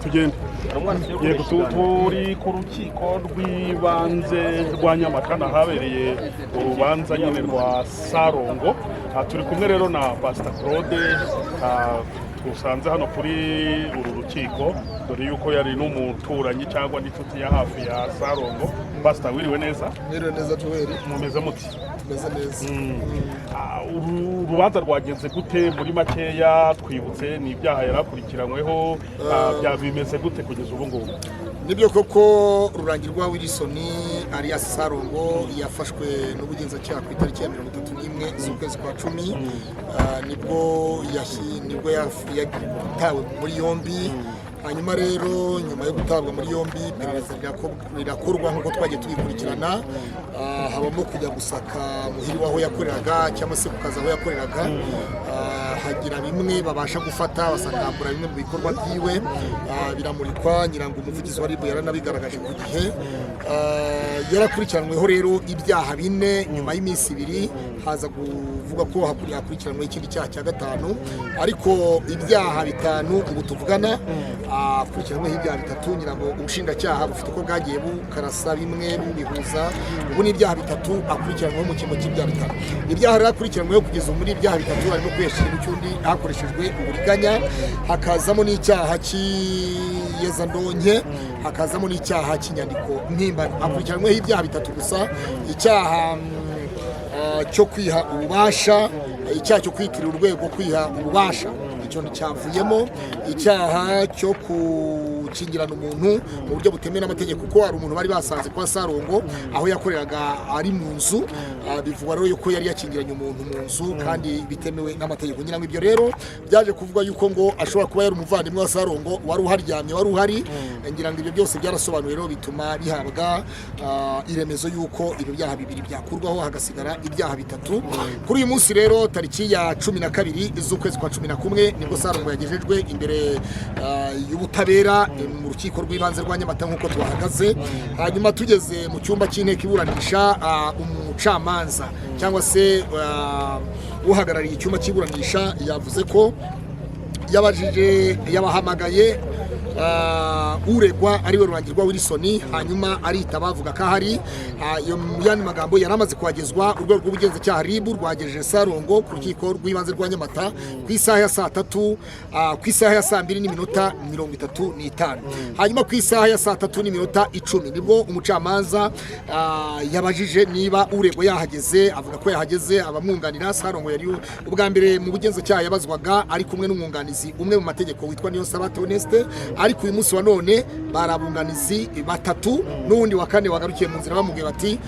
tugende yego turi ku rukiko rw'ibanze rwa Nyamata habereye urubanza nyine rwa Sarongo. Turi kumwe rero na Pastor Claude tusanze hano kuri uru rukiko, dore yuko yari n'umuturanyi cyangwa n'inshuti ya hafi ya Sarongo. Pastor, wiriwe neza? Wiriwe neza tuweri. Mumeze muti? Tumeze neza. Urubanza rwagenze gute muri makeya? Twibutse ni ibyaha yarakurikiranyweho, bimeze gute kugeza ubu ngubu? Nibyo koko Rurangirwa Wilson alias Sarongo yafashwe n'ubugenzacyaha ku itariki ya 31 z'ukwezi kwa 10, nibwo yatawe muri yombi. Hanyuma rero nyuma yo gutabwa muri yombi iperereza rirakorwa nk'uko twagiye tubikurikirana, habamo kujya gusaka muhiri waho yakoreraga cyangwa se kukaza aho yakoreraga. Hagira bimwe babasha gufata basakambura bimwe mu bikorwa byiwe, biramurikwa. Nyirango umuvugizi wa RIB yaranabigaragaje ku gihe. Yarakurikiranweho rero ibyaha 4, nyuma y'iminsi 2 haza kuvuga ko hakurikiranwe ikindi cyaha cya 5, ariko ibyaha 5 ubu tuvugana akurikiranweho ibyaha 3. Nyirango ubushinjacyaha bufite ko bwagiye bukarasa bimwe bubihuza, ubu ni ibyaha 3 akurikiranweho mu cyimbo cy'ibyaha 5. Ibyaha yakurikiranweho kugeza muri ibyaha 3 harimo kweshira icyundi hakoreshejwe uburiganya, hakazamo n'icyaha cy'iyezandonke, hakazamo n'icyaha cy'inyandiko mpimbano. Akurikiranweho ibyaha 3 gusa: icyaha cyo kwiha ububasha, icyaha cyo kwitirira urwego kwiha ububasha, icyo nticyavuyemo, icyaha cyo gukingirana umuntu mu buryo butemewe n'amategeko, kuko hari umuntu bari basanze kwa Sarongo aho yakoreraga ari mu nzu. Bivugwa rero yuko yari yakingiranye umuntu mu nzu kandi bitemewe n'amategeko. Ngira ngo ibyo rero byaje kuvuga yuko ngo ashobora kuba yari umuvandimwe wa Sarongo wari uharyamye, wari uhari. Ngira ngo ibyo byose byarasobanuye rero bituma bihabwa iremezo yuko ibyo byaha 2 byakurwaho hagasigara ibyaha 3. Kuri uyu munsi rero tariki ya 12 z'ukwezi kwa 11 nibwo Sarongo yagejejwe imbere y'ubutabera mu rukiko rw'ibanze rwa Nyamata nk'uko twahagaze. Hanyuma tugeze mu cyumba cy'inteko iburanisha, umucamanza cyangwa se uhagarariye icyumba cy'iburanisha yavuze ko yabahamagaye uregwa ariwe Rurangirwa Wilson, hanyuma arita bavuga ko ahari. Mu yandi magambo yaramaze kuhagezwa. Urwego rw'ubugenzacyaha RIB rwagejeje Sarongo ku rukiko rw'ibanze rwa Nyamata ku isaha ya saa 3, ku isaha ya saa 2:35. Hanyuma ku isaha ya saa 3:10 nibwo umucamanza yabajije niba uregwa yahageze. Avuga ko yahageze. Abamwunganira Sarongo yari ubwa mbere mu bugenzacyaha yabazwaga ari kumwe n'umwunganizi umwe mu mategeko witwa Niyonsaba Theoneste, ariko uyu munsi wa none barabunganizi 3 n'undi wa 4 wagarukiye mu nzira bamubwiye bati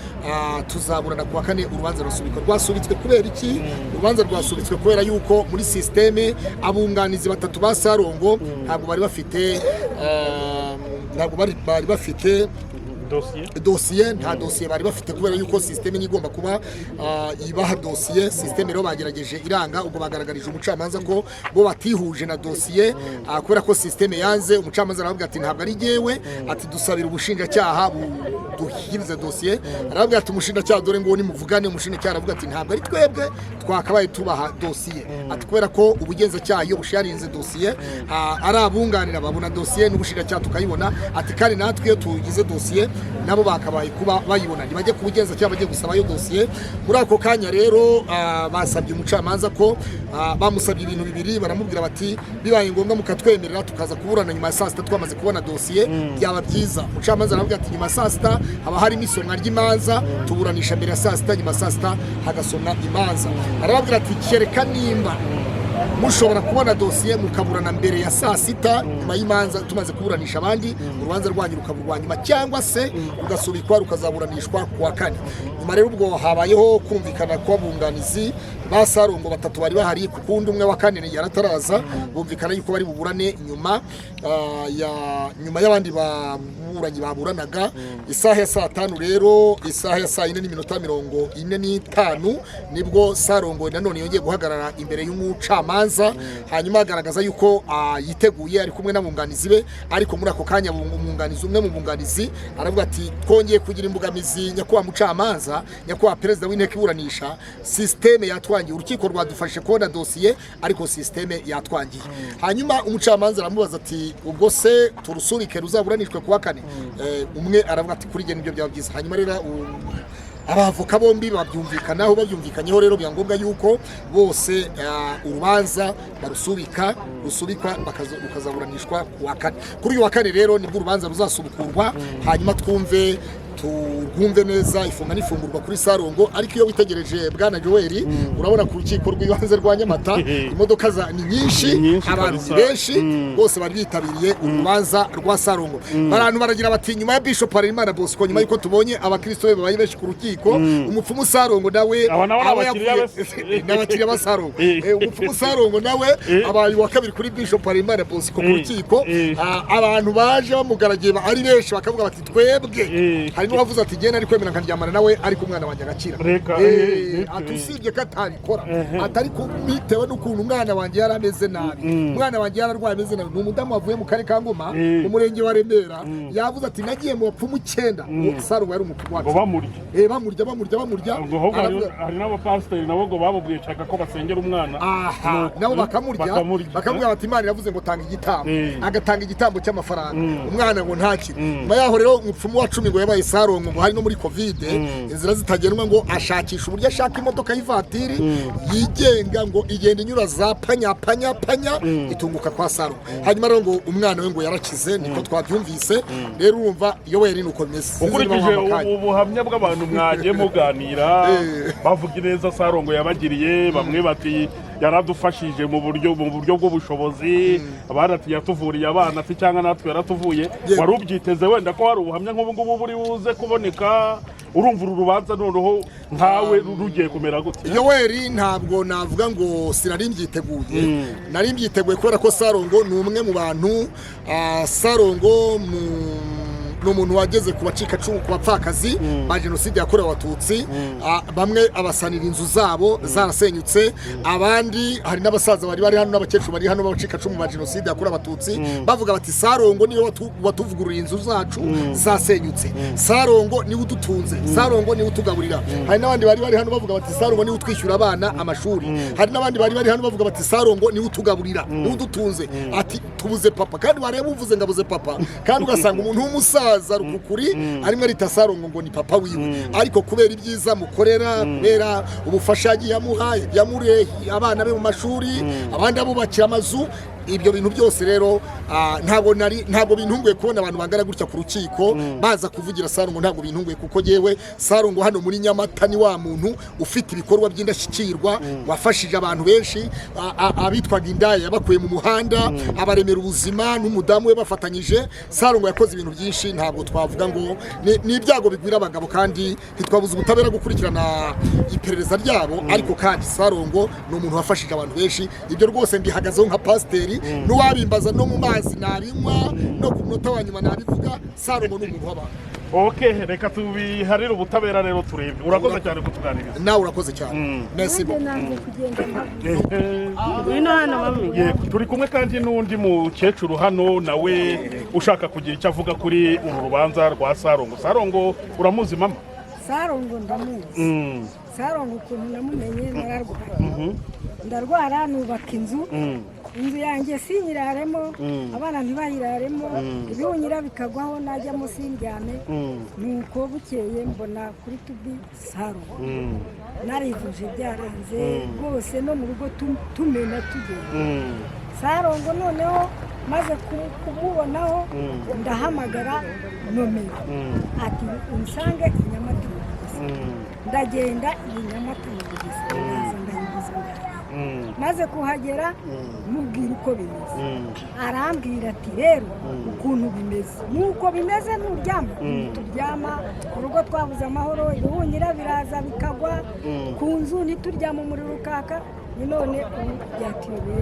tuzaburana ku wa 4. Urubanza rwasubitswe kubera iki? Urubanza rwasubitswe kubera yuko muri systeme abunganizi 3 ba Sarongo ntabwo bari bafite dosiye. Nta dosiye bari bafite kubera yuko systeme igomba kuba ibaha dosiye. Systeme rero bagerageje iranga, ubwo bagaragarije umucamanza ko bo batihuje na dosiye, kubera ko systeme yanze. Umucamanza aravuga ati ntabwo ari jewe, ati dusabira ubushinjacyaha duhirize dosiye. Aravuga ati umushinjacyaha dore ngo nimuvugane. Umushinjacyaha aravuga ati ntabwo ari twebwe twakabaye tubaha dosiye, ati kubera ko ubugenzacyaha iyo busharinze dosiye ari abunganira babona dosiye n'ubushinjacyaha tukayibona, ati kandi natwe iyo tugize dosiye nabo bakabaye kuba bayibona, ntibajye kubugenzacyaha bajye gusaba yo dosiye. Muri ako kanya rero basabye umucamanza ko bamusabye ibintu 2. Baramubwira bati bibaye ngombwa mukatwemerera tukaza kuburana nyuma ya saa 6 twamaze kubona dosiye byaba byiza. Umucamanza aravuga ati nyuma ya saa 6 haba hari isomwa ry'imanza, tuburanisha mbere ya saa 6, nyuma ya saa 6 hagasomwa imanza. Arababwira ati kereka nimba mushobora kubona dosiye mukaburana mbere ya saa 6 nyuma y'imanza tumaze kuburanisha abandi, urubanza rwanyu rukaburwa nyuma, cyangwa se rugasubikwa rukazaburanishwa ku wa 4. Nyuma rero ubwo habayeho kumvikana kwa bunganizi ba Sarongo 3 bari bahari, ku kundi umwe wa 4 yarataraza. Bumvikana yuko bari buburane nyuma y'abandi baburanyi baburanaga. Isaha ya saa 5 rero, isaha ya saa 4:45 nibwo Sarongo nanone yongeye guhagarara imbere y'umucamanza. Hanyuma agaragaza yuko yiteguye ari kumwe n'abunganizi be, ariko muri ako kanya umwunganizi umwe mu bunganizi aravuga ati twongeye kugira imbogamizi nyakubahwa mucamanza, kuvuga nyakubahwa perezida w'inteko iburanisha systeme yatwangiye urukiko rwadufashe kubona dosiye ariko systeme yatwangiye hanyuma umucamanza aramubaza ati ubwo se turusurike ruzaburanishwe kuwa kane umwe aravuga ati kuri nibyo byaba byiza hanyuma rero abavoka bombi babyumvikanyeho rero bya ngombwa yuko bose urubanza rusubikwa rukazaburanishwa kuwa kane kuri uyu wa kane rero nibwo urubanza ruzasubukurwa hanyuma turwumve neza ifunga n'ifungurwa kuri Sarongo ariko iyo witegereje bwana Joel urabona ku rukiko rw'ibanze rwa Nyamata imodoka ni nyinshi abantu benshi bose bari bitabiriye urubanza rwa Sarongo abantu baragira bati nyuma ya Bishop Harerimana Bosco nyuma yuko tubonye abakristo be babaye benshi ku rukiko umupfumu Sarongo nawe n'abakiriya ba Sarongo umupfumu Sarongo nawe abaye wa kabiri kuri Bishop Harerimana Bosco ku rukiko abantu baje bamugaragiye ari benshi bakavuga bati twebwe wavuze ati genda ari kwemera nkaryamana nawe ariko umwana wanjye agakira atusibye ko atabikora atari kumitewe n'ukuntu umwana wanjye yarameze nabi umwana wanjye yararwaye ameze nabi ni umudamu wavuye mu kare ka Ngoma mu murenge wa Remera yavuze ati nagiye mu bapfumu 9 Sarongo yari umupfumu wacu bamurya hari n'abapasiteri nabo ngo babubwiye cyaka ko basengera umwana nabo bakamurya bati Imana iravuze ngo tanga igitambo agatanga igitambo cy'amafaranga umwana ngo ntakire nyuma yaho rero umupfumu wa 10 ngo yabaye Sarongo ngo hari no muri covid inzira zitagenwa ngo ashakisha uburyo ashaka imodoka y'ivatiri yigenga ngo igenda inyura za panya itunguka kwa Sarongo hanyuma rero ngo umwana we ngo yarakize niko twabyumvise rero urumva iyo weri nuko bimeze ukurikije ubuhamya bw'abantu mwagiye muganira bavuga neza Sarongo yabagiriye bamwe bati yaradufashije mu buryo bw'ubushobozi abandi yatuvuriye abana ati cyangwa natwe yaratuvuye wari ubyiteze wenda ko hari ubuhamya nk'ubu ngubu buri buze kuboneka urumva uru rubanza noneho ntawe rugiye kumera gute Yoweri ntabwo navuga ngo sinari mbyiteguye kubera ko Sarongo ni umwe mu bantu Sarongo n'umuntu wageze ku bacikacumu ku bapfakazi ba jenoside yakorewe abatutsi bamwe abasanira inzu zabo zarasenyutse abandi hari n'abasaza bari hano n'abakecuru bari hano b'abacikacumu ba jenoside yakorewe abatutsi bavuga bati Sarongo niwe watuvugurura inzu zacu zasenyutse Sarongo niwe udutunze Sarongo niwe utugaburira hari n'abandi bari hano bavuga bati Sarongo niwe utwishyura abana amashuri hari n'abandi bari hano bavuga bati Sarongo niwe utugaburira niwe udutunze ati tubuze papa kandi wareba uvuze ngabuze papa kandi ugasanga umuntu w'umusaza rukukuri arimo arita Sarongo ngo ni papa wiwe ariko kubera ibyiza mukorera kubera ubufasha yamuhaye yamurehe abana be mu mashuri abandi abubakira amazu ibyo bintu byose rero ntabwo bintunguye kubona abantu bangana gutya ku rukiko baza kuvugira Sarongo ntabwo bintunguye kuko yewe Sarongo hano muri Nyamata ni wa muntu ufite ibikorwa by'indashyikirwa wafashije abantu benshi abitwaga indaya yabakuye mu muhanda abaremera ubuzima n'umudamu we bafatanyije Sarongo yakoze ibintu byinshi ntabwo twavuga ngo ni ibyago bigwira abagabo kandi ntitwabuze ubutabera gukurikirana iperereza ryabo ariko kandi Sarongo ni umuntu wafashije abantu benshi ibyo rwose mbihagazeho nka pasiteri n'uwabimbaza no mu mazi nabinywa no ku munota wa nyuma nabivuga Sarongo ni umuntu w'abantu reka tubiharire ubutabera rero turebe urakoze cyane kutuganiriza nawe urakoze cyane merci turi kumwe kandi n'undi mukecuru hano nawe ushaka kugira icyo avuga kuri uru rubanza rwa Sarongo uramuzi mama Sarongo ndamuzi Sarongo ukuntu namumenye nararwaye ndarwara nubaka inzu yanjye sinyiraremo abana ntibayiraremo ibihunyira bikagwaho najyamo sindyame nuko bukeye mbona kuri tubi Sarongo narivuje byaranze rwose no mu rugo tumena tugenda Sarongo noneho maze kumubonaho ndahamagara nomero ati unsange Nyamata ndagenda Nyamata maze kuhagera mubwira uko bimeze arambwira ati rero ukuntu bimeze nuko bimeze nturyama turyama mu rugo twabuze amahoro ibihunyira biraza bikagwa ku nzu ntituryama umuriro ukaka ni none byatiriwe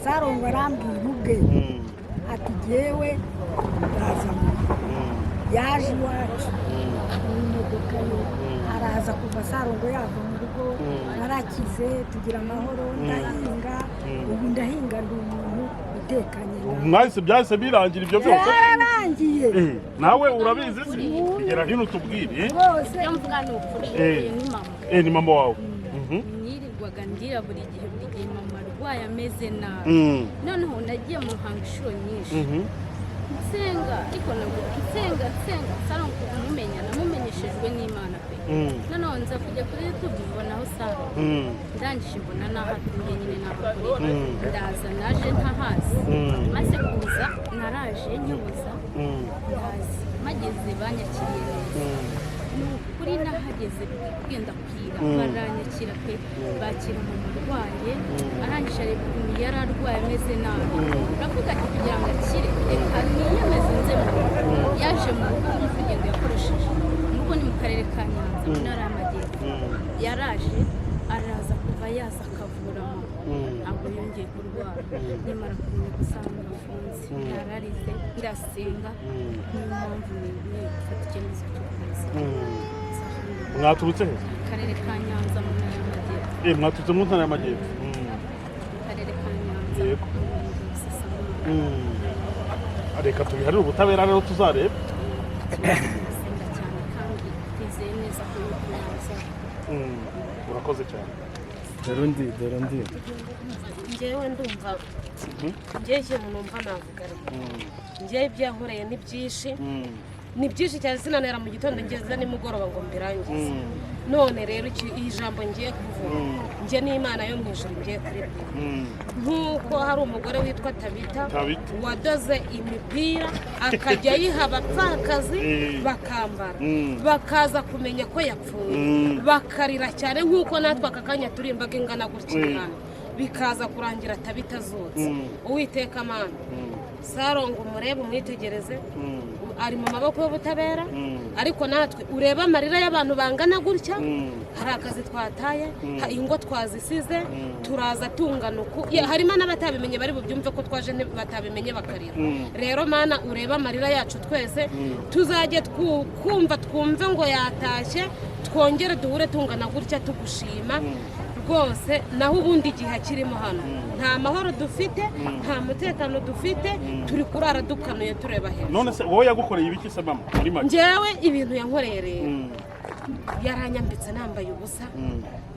Sarongo arambwira ubwe ati jyewe ndaza yaje iwacu imodoka ye araza kuva Sarongo yava mu rugo narakize tugira amahoro ndahinga ubu ndahinga ndi umuntu natekanye mwahise byahise birangira ibyo byose yararangiye nawe urabizi se kugera hino tubwire rwose iyo mvuga ni ukuri ni mama ni mama wawe nirirwaga ndira buri gihe mama arwaye ameze nabi noneho nagiye mu ruhanga inshuro nyinshi nsenga ariko nabwo nsenga Sarongo kumumenya namumenyeshejwe n'Imana pe noneho nza kujya kuri YouTube mbonaho Sarongo ndangije mbona nahatumye nyine n'abakuri ndaza naje ntahazi maze kuza naraje nyoboza ndazi mageze banyakiriye neza kuri nahageze bwenda kwira baranyakira pe bakira mu murwaye arangije areba ukuntu yari arwaye ameze nabi uravuga ati kugira ngo akire reka niyemeze nzemo yaje mu rugo urugendo yakoresheje nubwo ni mu karere ka Nyanza mu ntara y'Amajyepfo yaraje araza kuva yaza akavuramo ntabwo yongeye kurwara nyamara kumenya gusanga afunze yararize ndasenga niyo mpamvu niyo gufata icyemezo cyo kuza mwaturutse he karere ka Nyanza mu ntara y'Amajyepfo mwaturutse mu ntara y'Amajyepfo karere ka Nyanza yego reka tubiharire ubutabera rero tuzarebe ndasenga cyane kandi twizeye neza ko yuko urakoze cyane dore undi njyewe ndumva njyewe ikintu numva navuga njyewe ibyankoreye ni byinshi cyane sinanera mu gitondo ngeze nimugoroba ngo mbirangize none rero iyi jambo ngiye kuvuga njye n'Imana yo mu ijuru ngiye kuribwira nk'uko hari umugore witwa Tabita wadoze imipira akajya ayiha abapfakazi bakambara bakaza kumenya ko yapfuye bakarira cyane nk'uko natwe aka kanya turi imbaga ingana gutya bikaza kurangira Tabita azutse Uwiteka Mana Sarongo umurebe umwitegereze ari mu maboko y'ubutabera ariko natwe ureba amarira y'abantu bangana gutya hari akazi twataye ingo twazisize turaza tungana uku harimo n'abatabimenye bari bubyumve ko twaje batabimenye bakarira rero Mana ureba amarira yacu twese tuzajye twumve ngo yatashye twongere duhure tungana gutya tugushima rwose naho ubundi igihe akirimo hano nta mahoro dufite nta mutekano dufite turi kurara dukanuye tureba hejuru none se wowe yagukoreye ibiki se mama muri make njyewe ibintu yankoreye rero yaranyambitse nambaye ubusa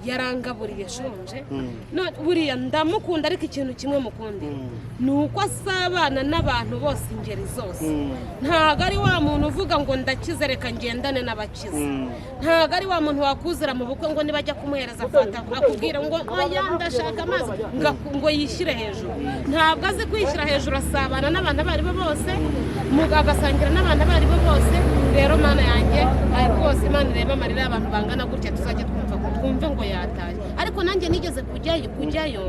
yarangaburiye shonje buriya ndamukunda ariko ikintu kimwe mukundi ni uko asabana n'abantu bose ingeri zose ntabwo ari wa muntu uvuga ngo ndakize reka ngendane n'abakize ntabwo ari wa muntu wakuzira mu bukwe ngo nibajya kumuhereza fata akubwira ngo oya ndashaka amazi ngo yishyire hejuru ntabwo azi kwishyira hejuru asabana n'abantu abo ari bo bose agasangira n'abantu abo ari bo bose rero Mana yanjye rwose Imana ireba amarira y'abantu bangana gutya tuzajya twumve ngo yataye ariko nanjye nigeze kujyayo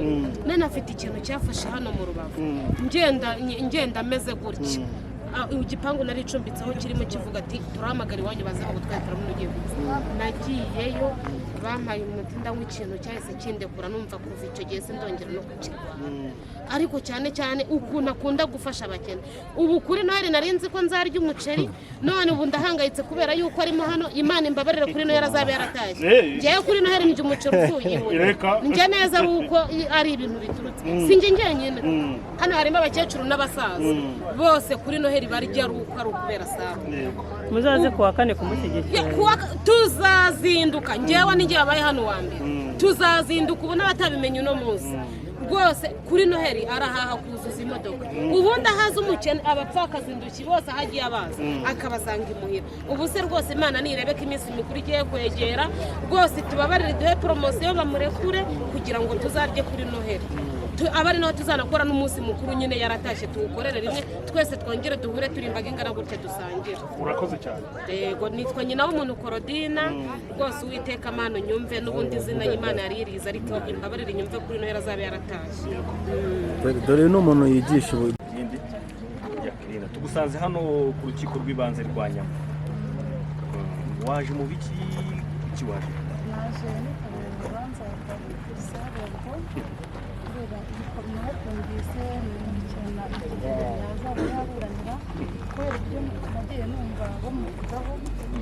none afite ikintu cyafashe hano mu rubavu ngenda ameze gutya igipangu nari icumbitseho kirimo kivuga ati turahamagara iwanyu baza gutwara turamugiye nagiyeyo bampaye umuti ndanywa ikintu cyahise kindekura numva kuva icyo gihe sindongera no kukirwara ariko cyane cyane ukuntu akunda gufasha abakene ubu kuri Noheli nari nzi ko nzarya umuceri none ubu ndahangayitse kubera yuko arimo hano Imana imbabarire kuri Noheli azabe yaratashye njyewe kuri Noheli njye umuceri ufuye njye neza uko ari ibintu biturutse sinjye njyenyine hano harimo abakecuru n'abasaza bose kuri Noheli barya ruko ari ukubera Saro muzaze kuwa kane kumushyigikira tuzazinduka njyewe n'igihe abaye hano wa mbere tuzazinduka ubu n'abatabimenye uno munsi rwose kuri Noheli arahaha kuzuza imodoka ubundi ahaza umukene abapfakazi nduki bose ahagiye abaza akabasanga imuhira ubu se rwose Imana nirebe ko iminsi mikuru igiye kwegera rwose tubabarire duhe poromosiyo bamurekure kugira ngo tuzarye kuri Noheli abari naho tuzanakora n'umunsi mukuru nyine yaratashye tuwukorere rimwe twese twongere duhure turi imbaga ingana gutya dusangire urakoze cyane yego nitwa nyina w'umuntu Korodina rwose Uwiteka Mana nyumve n'ubundi izina y'Imana yari yiriza ariko imbabarire nyumve kuri Noheli azabe yaratashye dore n'umuntu yigisha ubugimbi yakirina tugusanze hano ku rukiko rw'ibanze rwa Nyama waje mu biki waje naje urubanza twumvise cyane yazaba yaburanira kubera ibyo nagiye numva bamuvugaho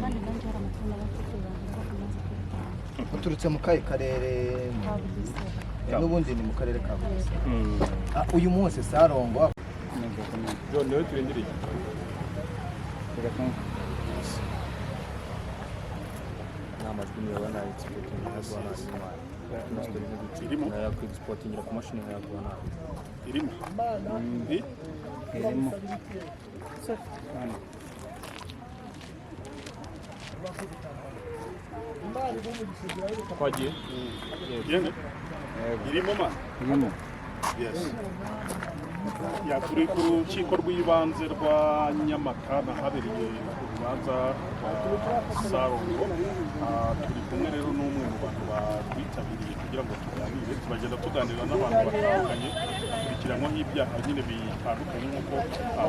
kandi nanjye hari amakuru n'abafite bavuga ko amaze kwitanga uturutse mu kahe karere n'ubundi ni mu karere ka Bugesera. Uyu munsi Sarongo John niwe turindiriye n'amajwi niyo bana exporting irimo ya exporting ku mashini ya Rwanda irimo irimo twagiye irimo ma irimo yes turi ku rukiko rw'ibanze rwa Nyamata habereye urubanza rwa Sarongo. Turi kumwe rero n'umwe mu bantu barwitabiriye kugira ngo tuganire, turagenda tuganira n'abantu batandukanye bakurikiranwaho ibyaha nyine bitandukanye nk'uko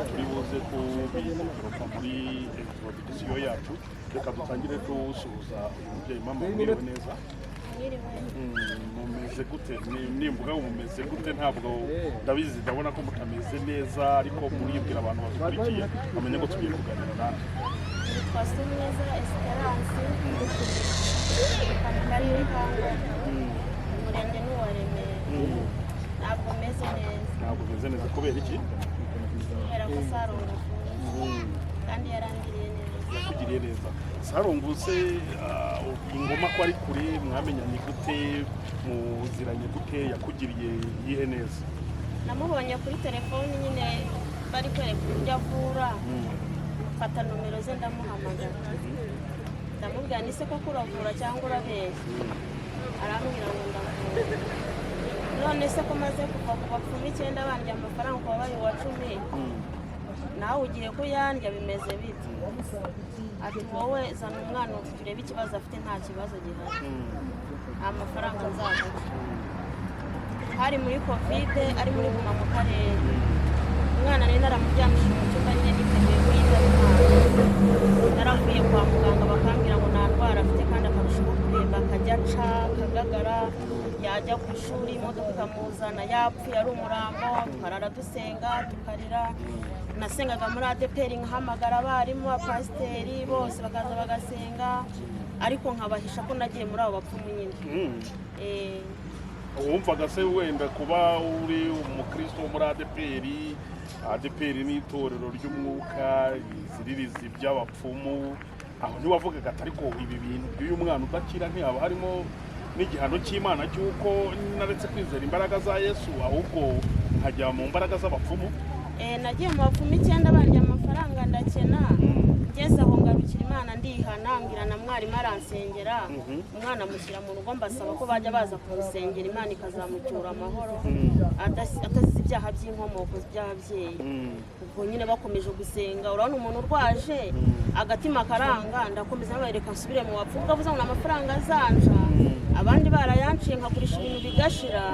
turi buze kubigorofa muri introduction yacu. Reka dutangire dusuhuza umubyeyi. Mama mwiriwe neza? Mumeze gute? Nimvuga mumeze gute ntabwo ndabizi, ndabona ko mutameze neza, ariko muribwira abantu badukurikiye bamenye ko tugiye kuganira nanjye. Twasuye neza Esperance Kamari Kango umurenge n'uwa Remera. Ntabwo meze neza. Ntabwo meze neza kubera iki? Kubera ko Sarongo kandi yarangiriye neza. Yakugiriye neza. Sarongo se ingoma ko ari kure, mwamenyanye gute, muziranye gute, yakugiriye yihe neza? Namubonye kuri telefoni nyine bari kwereka uburyo avura, mfata nomero ze ndamuhamagara, ndamubwira ni se koko uravura cyangwa urabeshya? Arambwira ngo ndavura. None se ko maze kuva ku bapfumu 9 bandya amafaranga kuba bayo wa 10, nawe ugiye kuyandya bimeze bite? Ati wowe zana umwana turebe ikibazo afite, nta kibazo gihari, nta mafaranga nzaguha. Hari muri covid, ari muri guma mu karere, umwana rero naramuryamishije mu cyumba nyine niteguye ko yitaba Imana. Naravuye kwa muganga bakambwira ngo nta ndwara afite kandi akarushaho kuremba, akajya aca akagagara, yajya ku ishuri imodoka ikamuzana yapfuye ari umurambo, tukarara dusenga tukarira. Nasengaga muri ADPR nkahamagara abarimu abapasiteri bose bakaza bagasenga, ariko nkabahisha ko nagiye muri abo bapfumu nyine. Wumvaga se wenda kuba uri umukristo wo muri ADPR ni itorero ry'umwuka iziririzi by'abapfumu, aho ntiwavugaga ati ariko ibi bintu by'uyu mwana udakira ntihaba harimo n'igihano cy'Imana cy'uko naretse kwizera imbaraga za Yesu ahubwo nkajya mu mbaraga z'abapfumu? Nagiye mu bapfumu 9 bandya amafaranga ndakena, ngeze aho ngarukira Imana ndihana, mbwira na mwarimu aransengera, umwana mushyira mu rugo, mbasaba ko bajya baza kumusengera Imana ikazamucyura amahoro atazize ibyaha by'inkomoko by'ababyeyi. Ubwo nyine bakomeje gusenga, urabona umuntu urwaje agatima karanga, ndakomeza nabereka nsubire mu bapfumu, bavuze ngo amafaranga azanja, abandi barayanciye nkagurisha ibintu bigashira,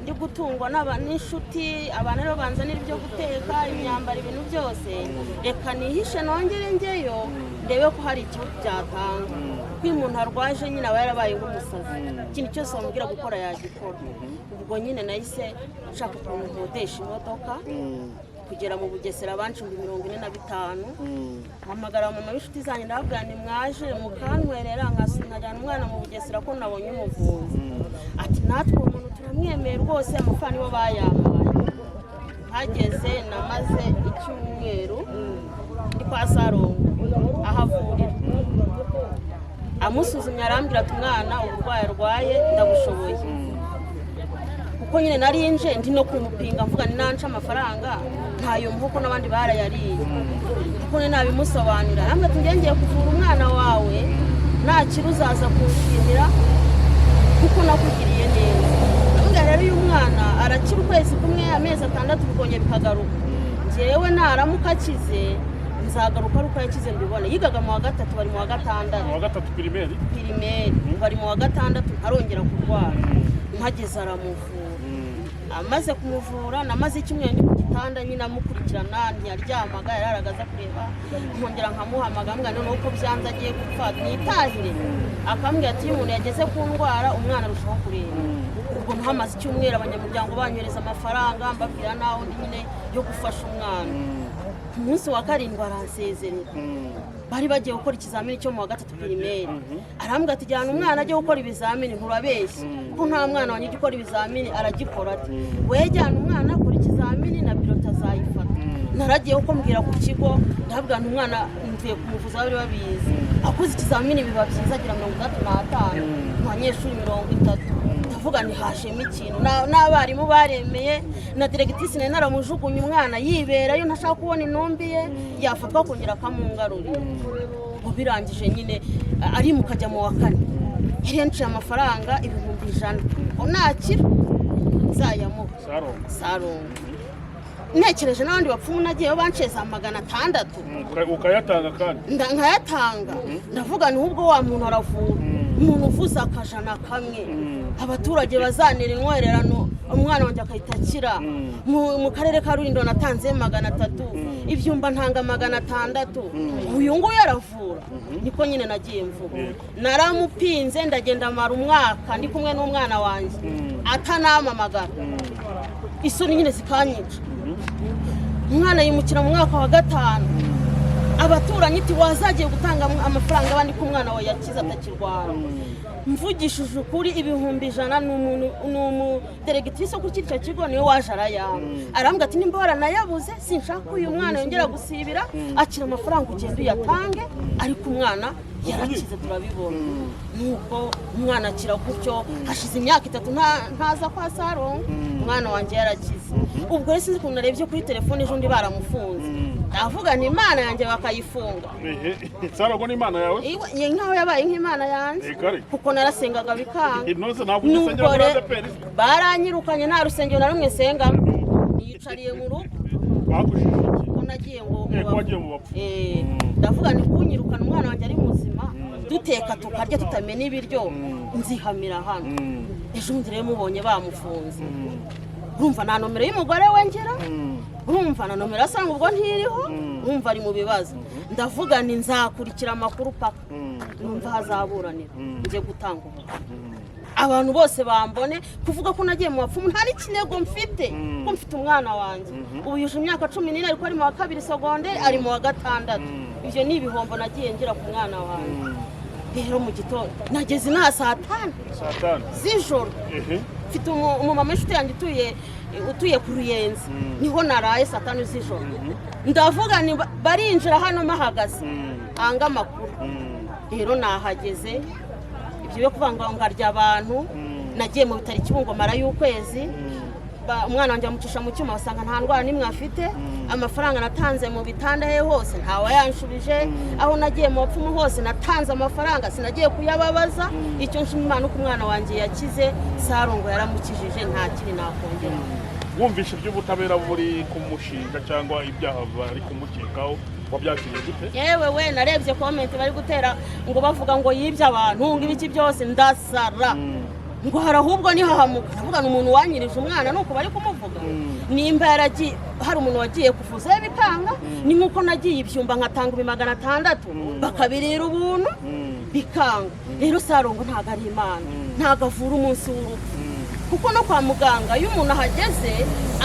ndi gutungwa n'inshuti, abantu rero banzanira ibyo guteka, imyambaro, ibintu byose. Reka nihishe nongere njyeyo ndebe ko hari icyo byatanga. Ko umuntu arwaje nyine aba yarabaye nk'umusazi, ikintu cyose bamubwira gukora yagikora. Ubwo nyine nahise nshaka ukuntu nkodesha imodoka kugera mu Bugesera abancumbi 45. Hamagara mama w'inshuti zanjye ndababwira ni mwaje mukantwerera nkajyana umwana mu Bugesera ko nabonye umuvuzi. Ati natwe umuntu turamwemeye rwose, amafaranga nibo bayampaye. Hageze namaze icyumweru ndi kwa Sarongo ahavurira, amusuzumye arambwira ati umwana uburwayi arwaye ndabushoboye. Kuko nyine narinje ndi no kumupinga mvuga ni nanca amafaranga ntayo mvuko n'abandi barayariye, kuko ne nabimusobanurira namwe tungengeye kuvura umwana wawe nta kiruzaza kunshimira kuko nakugiriye neza. Nabwo rero uyu mwana arakira ukwezi kumwe, amezi 6 bikongera bikagaruka. Njyewe naramuka akize nzagaruka ari uko yakize mbibona. Yigaga mu wa 3 bari mu wa 6. Mu wa 3 primaire bari mu wa 6 arongera kurwara, mpageze aramuvura. Amaze kumuvura namaze icyumweru ndi ku gitanda nyine amukurikirana, ntiyaryamaga, yararagaza kureba, nkongera nkamuhamagara mbwa none uko byanze agiye gupfa nitahire. Akambwira ati umuntu yageze ku ndwara umwana arushaho kureba. Ubwo ntamaze icyumweru abanyamuryango banyohereza amafaranga mbabwira naho ndi nyine yo gufasha umwana. ku munsi wa karindwi aransezerera bari bagiye gukora ikizamini cyo mu wa 3 pirimeri arambwira ati jyana umwana ajye gukora ibizamini nturabeshye ko nta mwana wanjye ujya ukora ibizamini aragikora ati we jyana umwana akora ikizamini na birota azayifata naragiye uko mbwira ku kigo ndabwira umwana mvuye kumuvuza bari babizi akoze ikizamini biba byiza agira 35 mu banyeshuri 30 ndavuga ni hashemo ikintu n'abarimu baremeye na directrice nayo naramujugunye umwana yiberayo ntashaka kubona intumbi ye yafatwa kongera akamungarurira ubu birangije nyine ari mukajya mu wa 4 yarenciye amafaranga 100,000 onakira zayamuha Sarongo nekereje n'abandi bapfumu nagiyeyo banceza 600 ukayatanga kandi nkayatanga ndavuga ni ubwo wa muntu aravura umuntu uvuza akajana kamwe abaturage bazanira intwererano umwana wanjye akahita akira mu karere ka Rulindo natanze 300 ibyumba ntanga 600 uyu nguyu aravura niko nyine nagiye mvuga naramupinze ndagenda mara umwaka ndi kumwe n'umwana wanjye atanamamagara isoni nyine zikanyica umwana yimukira mu mwaka wa 5 abaturanyi iti wazagiye gutanga amafaranga abandi ku mwana we yakiza atakirwara mvugishije ukuri 100,000 n'umu directrice ku cyo kigo niwe waje arambwira ati nimba waranayabuze sinshaka uyu mwana yongera gusibira akira amafaranga ugenda uyatange ariko umwana yarakize turabibona nuko umwana akira gutyo hashize imyaka 3 ntaza kwa Sarongo umwana wanjye yarakize ubwo rero sinzi kuntu narebye kuri telefone ejo ndi baramufunze ndavuga ni imana yanjye bakayifunga Sarongo ni imana yawe ye nkaho yabaye nk'imana yanjye kuko narasengaga bikanga inoze ntabwo usengera muri ADPR baranyirukanye nta rusengero na rumwe sengamo niyicariye mu rugo bagushije ko nagiye ngo wagiye mu bapfu ndavuga ni kunyirukana umwana wanjye ari muzima duteka tukarya tutamena ibiryo nzihamira hano ejo bundi rero mubonye bamufunze urumva nta nomero y'umugore we ngera urumva na nomero asanga ubwo ntiriho urumva ari mu bibazo ndavuga ni nzakurikira amakuru paka numva hazaburanira ngiye gutanga abantu bose bambone kuvuga ko nagiye mu bapfumu nta n'ikinego mfite ko mfite umwana wanjye ubu yuje imyaka 14 ariko ari mu wa 2 secondaire ari mu wa 6 ivyo ni ibihombo nagiye ngira ku mwana wanjye rero mu gitondo nageze na saa 5 z'ijoro mfite umumama inshuti yanjye utuye ku Ruyenzi niho naraye saa 5 z'ijoro ndavuga ni barinjira hano mahagaze anga makuru rero nahageze ibyo byo kuvanga ngarya abantu nagiye mu bitari Kibungo mara y'ukwezi umwana wanjye amucisha mu cyuma basanga nta ndwara nimwe afite amafaranga natanze mu bitanda he hose ntawe yanshubije aho nagiye mu bapfumu hose natanze amafaranga sinagiye kuyababaza icyo nshima Imana uko umwana wanjye yakize Sarongo yaramukijije nta kiri nakongera wumvishe iby'ubutabera buri kumushinga cyangwa ibyaha bari kumukekaho wabyakiriye gute yewe we narebye comment bari gutera ngo bavuga ngo yibye abantu ngo ibiki byose ndasara ngo harahubwo ni hahamuka ndavuga umuntu wanyirije umwana nuko bari kumuvuga nimba yaragiye hari umuntu wagiye kuvuza bikanga ni nkuko nagiye ibyumba nkatanga 600 bakabirira ubuntu bikanga rero Sarongo ntago ari imana ntago avura umunsi w'urupfu kuko no kwa muganga iyo umuntu ahageze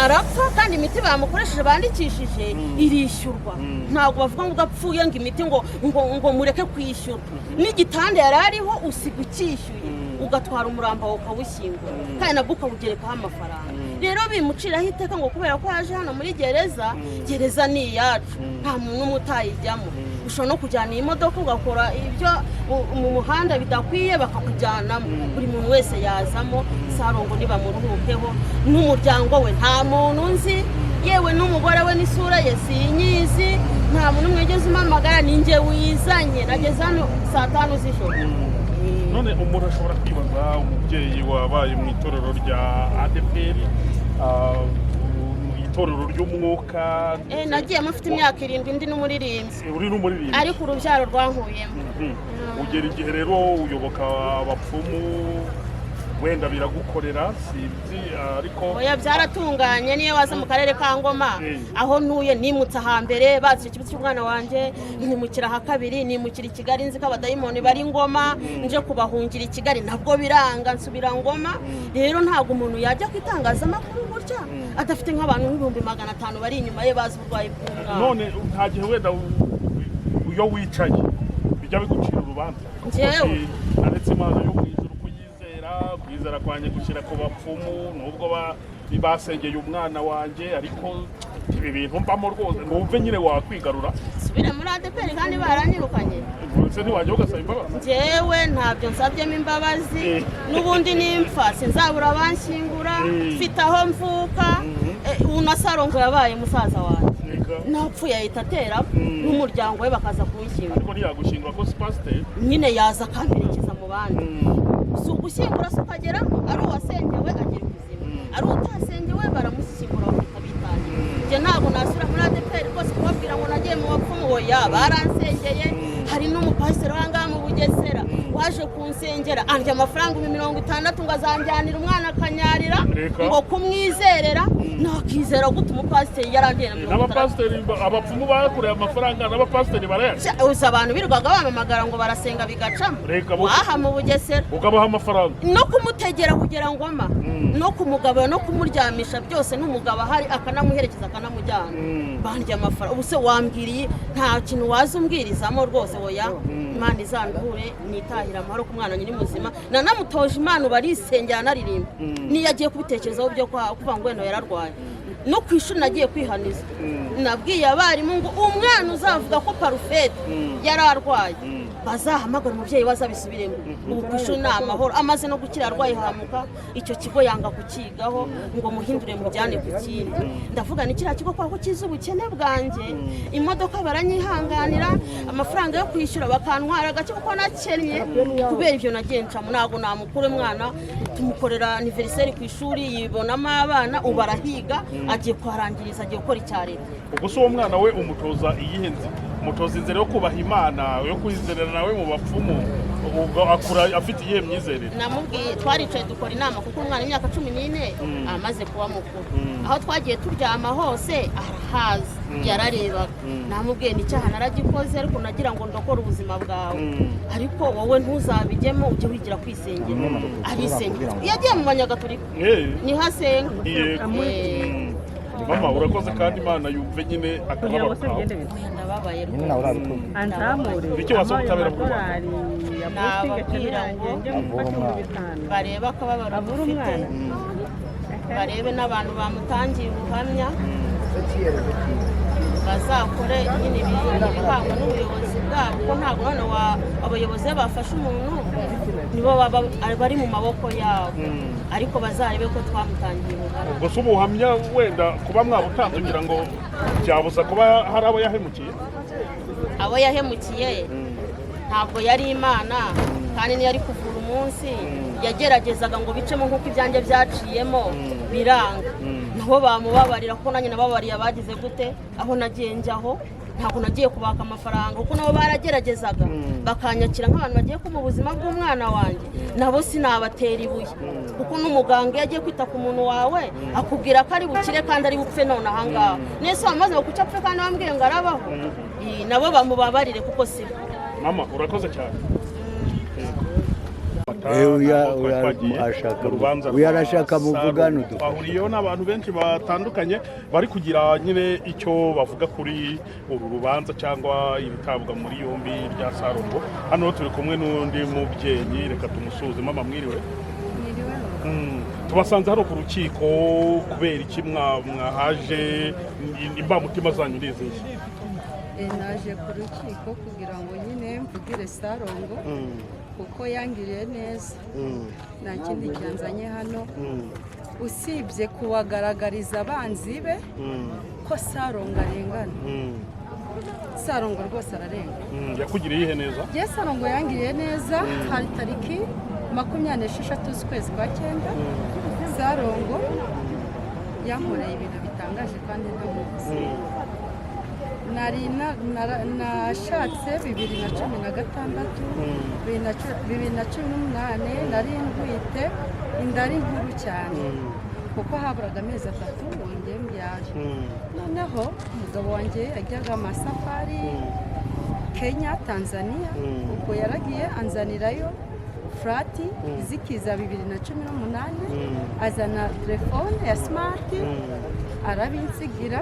arapfa kandi imiti bamukoresheje bandikishije irishyurwa ntago bavuga ngo apfuye ngo imiti ngo mureke kwishyura n'igitanda yari ariho usiga ukishyuye ugatwara umuramba wawe ukawushyingura kandi nabwo ukawugerekaho amafaranga rero bimuciraho iteka ngo kubera ko yaje hano muri gereza ni iyacu nta muntu umutayijyamo ushobora no kujyana iyi modoka ugakora ibyo mu muhanda bidakwiye bakakujyanamo buri muntu wese yazamo Sarongo nibamuruhukeho n'umuryango we nta muntu nzi yewe n'umugore we n'isura ye sinyizi nta muntu mwegeze umamagara ninjye wizanye nageze hano saa 5 z'ijoro none umuntu ashobora kwibaza umubyeyi wabaye mu itorero rya ADPR itorero ry'umwuka nagiye mufite imyaka 7 ndi n'umuririmbyi uri n'umuririmbyi ariko urubyaro rwankuyemo ugera igihe rero uyoboka abapfumu wenda biragukorera sinzi ariko oya byaratunganye niyo waza mu karere ka Ngoma aho ntuye nimutse ahambere bazi ikibazo cy'umwana wanjye nimukira ha kabiri nimukira i Kigali nzi ko abadayimoni bari Ngoma nje kubahungira i Kigali ntabwo biranga nsubira Ngoma rero ntabwo umuntu yajya kwitangaza amakuru gutya adafite nk'abantu 500 bari inyuma ye bazi uburwayi bw'umwana none nta gihe wenda iyo wicaye bijya bigucira urubanza njyewe aretse Imana yo kwizera kwanye gushyira ku bapfumu nubwo basengeye umwana wanjye ariko ibi bintu mbamo rwose numve nyine wakwigarura subira muri ADPR kandi baranyirukanye se ntiwajya ugasaba imbabazi njyewe ntabyo nsabyemo imbabazi n'ubundi nimpfa sinzabura abanshyingura mfite aho mvuka unasarongo yabaye musaza wanjye napfuye ahita atera n'umuryango we bakaza kunshyingura ariko ntiyagushingura ko si pasiteri nyine yaza akamperekeza mu bandi si ugushyingura se ukageramo ari uwasengewe agira ubuzima ari utasengewe baramushyingura bakita bitangira njye ntabwo nasura muri ADPR rwose kubabwira ngo nagiye mu bapfumu oya baransengeye hari n'umupasiteri w'ahangaha mu Bugesera waje kunsengera andya amafaranga 60 ngo azanjyanira umwana akanyarira ngo kumwizerera nakizera gute umupasiteri yarandiye na 60 n'abapasiteri abapfumu bakureye amafaranga n'abapasiteri barayasha uza abantu birirwaga bamamagara ngo barasenga bigacamo waha mu Bugesera ukabaha amafaranga no kumutegera kugera Ngoma no kumugabura no kumuryamisha byose n'umugabo ahari akanamuherekeza akanamujyana bandya amafaranga ubuse wambwiriye nta kintu waza umbwirizamo rwose oya Imana izanduhure nitahira amahoro ku mwana nyiri muzima nanamutoje Imana barisengera naririmba niyagiye kubitekerezaho byo kuva ngo weno yararwaye no kwishuri nagiye kwihaniza nabwiye abarimu ngo umwana uzavuga ko parufete yararwaye bazahamagara umubyeyi bazabisubiremo ubu kwishuri ni amahoro amaze no gukira arwaye hamuka icyo kigo yanga kukigaho ngo muhindure mujyane ku kindi ndavuga ni kiriya kigo kwako kiza ubukene bwanjye imodoka baranyihanganira amafaranga yo kwishyura bakantwara agace kuko nakennye kubera ibyo nagenca ntabwo namukure mwana tumukorera anniversaire ku ishuri yibonamo abana ubu arahiga agiye kuharangiriza agiye gukora icya leta ubwo se uwo mwana we umutoza iyihenze umutoza inzira yo kubaha Imana yo kwizerera nawe mu bapfumu ubwo akura afite iyihe myizerere namubwiye twaricaye dukora inama kuko umwana w'imyaka 14 amaze kuba mukuru aho twagiye turyama hose arahaza yararebaga namubwiye ni cyaha naragikoze ariko nagira ngo ndokora ubuzima bwawe ariko wowe ntuzabijyemo ujye wigira kwisengera arisengera yagiye mu banyagatolika ni hasenga mama urakoze kandi Imana yumve nyine akababaro kawe ndababaye anzamure icyo wasaba ubutabera bw'u Rwanda nababwira ngo barebe akababaro ufite barebe n'abantu bamutangiye ubuhamya bazakore nyine ibihangwa n'ubuyobozi bwabo kuko ntabwo none abayobozi bafashe umuntu nibo bari mu maboko yabo ariko bazarebe ko twamutangiye ubuhamya ubwo se ubuhamya wenda kuba mwabutanze kugira ngo byabuza kuba hari abo yahemukiye abo yahemukiye ntabwo yari Imana kandi niyo ari kuvura umunsi yageragezaga ngo bicemo nk'uko ibyanjye byaciyemo biranga nabo bamubabarira kuko nanjye nababariye abagize gute aho nagiye njyaho ntabwo nagiye kubaka amafaranga kuko nabo barageragezaga bakanyakira nk'abantu bagiye ku mu buzima bw'umwana wanjye nabo sinabatera ibuye kuko n'umuganga iyo agiye kwita ku muntu wawe akubwira ko ari bukire kandi ari bupfe none ahangaha nese wamaze kuca apfe kandi wambwiye ngo arabaho nabo bamubabarire kuko si mama urakoze cyane arashaka muvugano twahuriyeho n'abantu benshi batandukanye bari kugira nyine icyo bavuga kuri uru rubanza cyangwa ibitabwa muri yombi rya Sarongo hano turi kumwe n'undi mubyeyi reka tumusuze mama mwiriwe tubasanze hano ku rukiko kubera iki mwahaje imbamutima zanyu nizihe naje ku rukiko kugira ngo nyine mvugire Sarongo kuko yangiriye neza nta kindi cyanzanye hano usibye kubagaragariza abanzi be ko Sarongo arengana Sarongo rwose ararenga yakugiriye ihe neza ye Sarongo yangiriye neza hari tariki 26 z'ukwezi kwa 9 Sarongo yankoreye ibintu bitangaje kandi ntamuzi nashatse 2016 2018 nari ntwite inda ari nkuru cyane kuko haburaga amezi 3 wongeye mbyaje noneho umugabo wanjye yajyaga amasafari Kenya Tanzania ubwo yaragiye anzanirayo frati zikiza 2018 azana telefone ya smart arabinsigira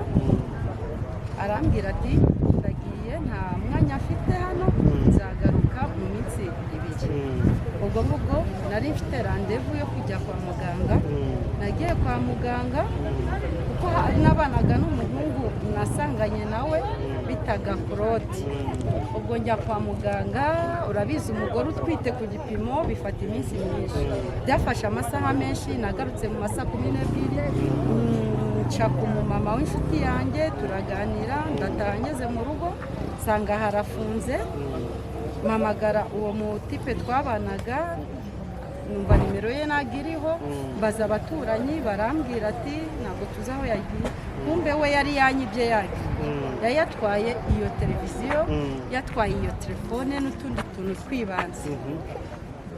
arambwira ati ndagiye nta mwanya afite hano nzagaruka mu minsi 2 ubwo nari mfite randevu yo kujya kwa muganga nagiye kwa muganga kuko nabanaga n'umuhungu nasanganye nawe bitaga Claude ubwo njya kwa muganga urabizi umugore utwite ku gipimo bifata iminsi myinshi byafashe amasaha menshi nagarutse mu masaha 12 nshaka umumama w'inshuti yanjye turaganira ndatangeze mu rugo sanga harafunze mamagara uwo mutipe twabanaga numva nimero ye nagiriho baza abaturanyi barambwira ati ntabwo tuzi aho yagiye kumbe we yari yanyibye yagi yatwaye iyo televiziyo yatwaye iyo telefone n'utundi tuntu twibanze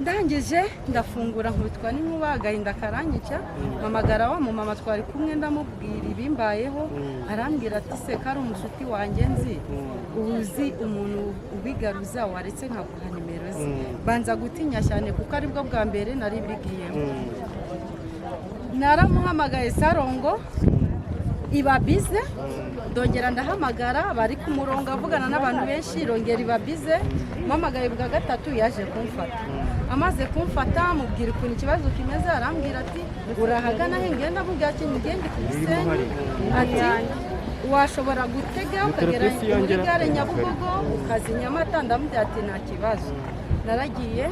ndangije ndafungura nkubitwa n'inkuba agahinda karanyica mamagara wa mu mama twari kumwe ndamubwira ibimbayeho arambwira ati se kari umushuti wanjye nzi uzi umuntu ubigaruza waretse nkaguha nimero ze banza gutinya cyane kuko aribwo bwa mbere nari bigiyemo naramuhamagaye Sarongo iba bize ndongera ndahamagara bari ku murongo avugana n'abantu benshi irongera iba bize mpamagaye bwa gatatu yaje kumfata amaze kumfata mubwira ukuntu ikibazo kimeze arambwira ati urahagana he ngenda mubwira ati ngende ku Gisenyi ati washobora gutega ukagera muri gare Nyabugogo ukazi Nyamata ndamubwira ati nta kibazo naragiye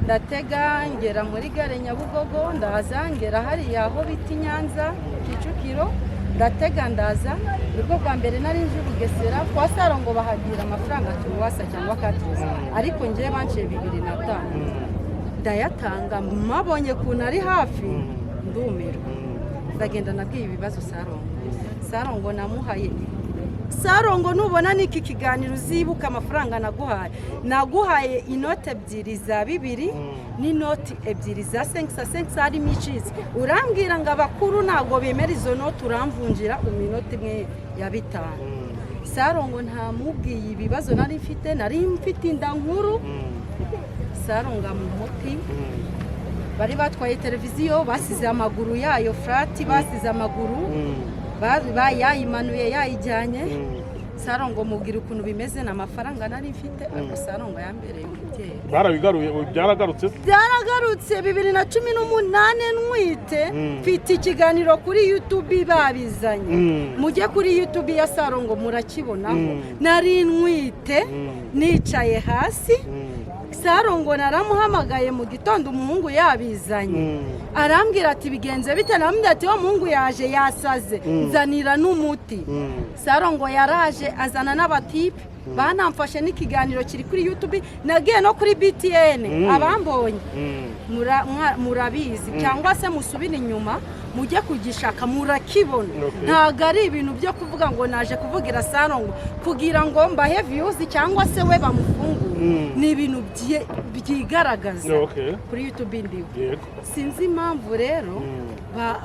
ndatega ngera muri gare Nyabugogo ndaza ngera hariya aho bita Nyanza Kicukiro ndatega ndaza nibwo bwa mbere nari nje Bugesera kwa Sarongo bahagira amafaranga tuwasa cyangwa katiza ariko ngiye banciye 2005 ndayatanga mabonye kuntu ari hafi ndumirwa ndagenda nabwiye ibibazo Sarongo namuhaye Sarongo nubona niki kiganiro uzibuka amafaranga naguhaye inote 2 za 2 n'inoti 2 za 5 ari michizi urambwira ngo abakuru nago bemera izo note uramvunjira uminota imwe ya 5 Sarongo ntamubwiye ibibazo nari mfite inda nkuru Sarongo mu muti bari batwaye televiziyo basize amaguru yayo frati basize amaguru bayayimanuye yayijyanye Sarongo mubwira ukuntu bimeze n'amafaranga nari mfite ariko Sarongo yambereye umubyeyi barabigaruye byaragarutse 2018 nwite mfite ikiganiro kuri YouTube babizanye mujye kuri YouTube ya Sarongo murakibonaho nari nwite nicaye hasi Sarongo naramuhamagaye mu gitondo umuhungu yabizanye arambwira ati bigenze bite namubwira ati wa muhungu yaje yasaze nzanira n'umuti Sarongo yaraje azana n'abatipe banamfashe n'ikiganiro kiri kuri YouTube nagiye no kuri BTN abambonye murabizi cyangwa se musubira inyuma mujye kugishaka murakibona ntago ari ibintu byo kuvuga ngo naje kuvugira Sarongo kugira ngo mbahe views cyangwa se we bamufungure ni ibintu byigaragaza kuri YouTube ndiwe sinzi impamvu rero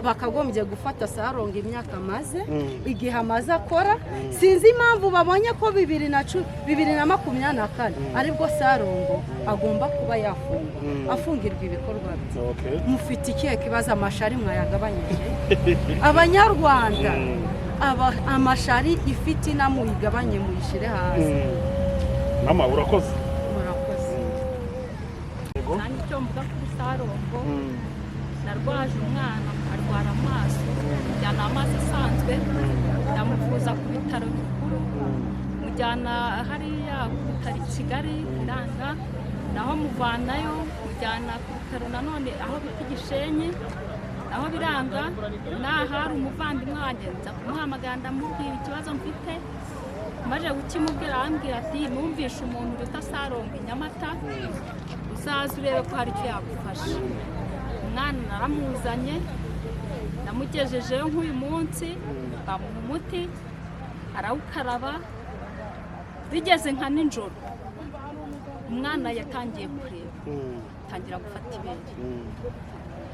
bakagombye gufata Sarongo imyaka maze igihe amaze akora sinzi impamvu babonye ko 2024 aribwo Sarongo agomba kuba afungirwa ibikorwa bye mufite ikihe kibazo amashari mwayagabanyije abanyarwanda amashari ifite namuyigabanye muyishire hasi mama urakoze kandi icyo mvuga kuri Sarongo narwaje umwana arwara amaso mujyana amaso asanzwe ndamuvuza ku bitaro bikuru mujyana hariya ku bitaro i Kigali ndanga naho muvanayo mujyana ku bitaro nanone aho bita Gisenyi aho biranga nahari umuvandimwe wanjye nza kumuhamagara ndamubwira ikibazo mfite maze gukimubwira arambwira ati numvishe umuntu uruta Sarongo Nyamata uzaza urebe ko hari icyo yagufasha umwana naramuzanye namugejejeyo nk'uyu munsi bamuha umuti arawukaraba bigeze nka nijoro umwana yatangiye kureba atangira gufata ibere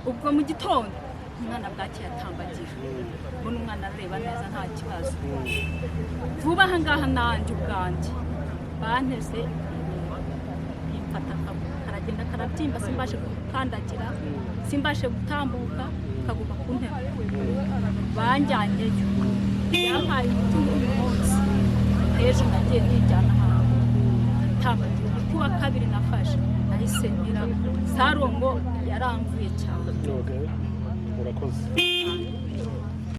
ubwo mu gitondo umwana bwacye yatambagira ubona umwana areba neza nta kibazo vuba aha ngaha nanjye ubwanjye banteze imfata akaguru karagenda karabyimba simbashe gukandagira simbashe gutambuka kaguma ku ntebe banjyanyeyo yampaye imiti uyu munsi ejo nagiye nijyana ahantu itambagira kuwa kabiri nafashe nahise ngira Sarongo yaramvuye cyane urakoze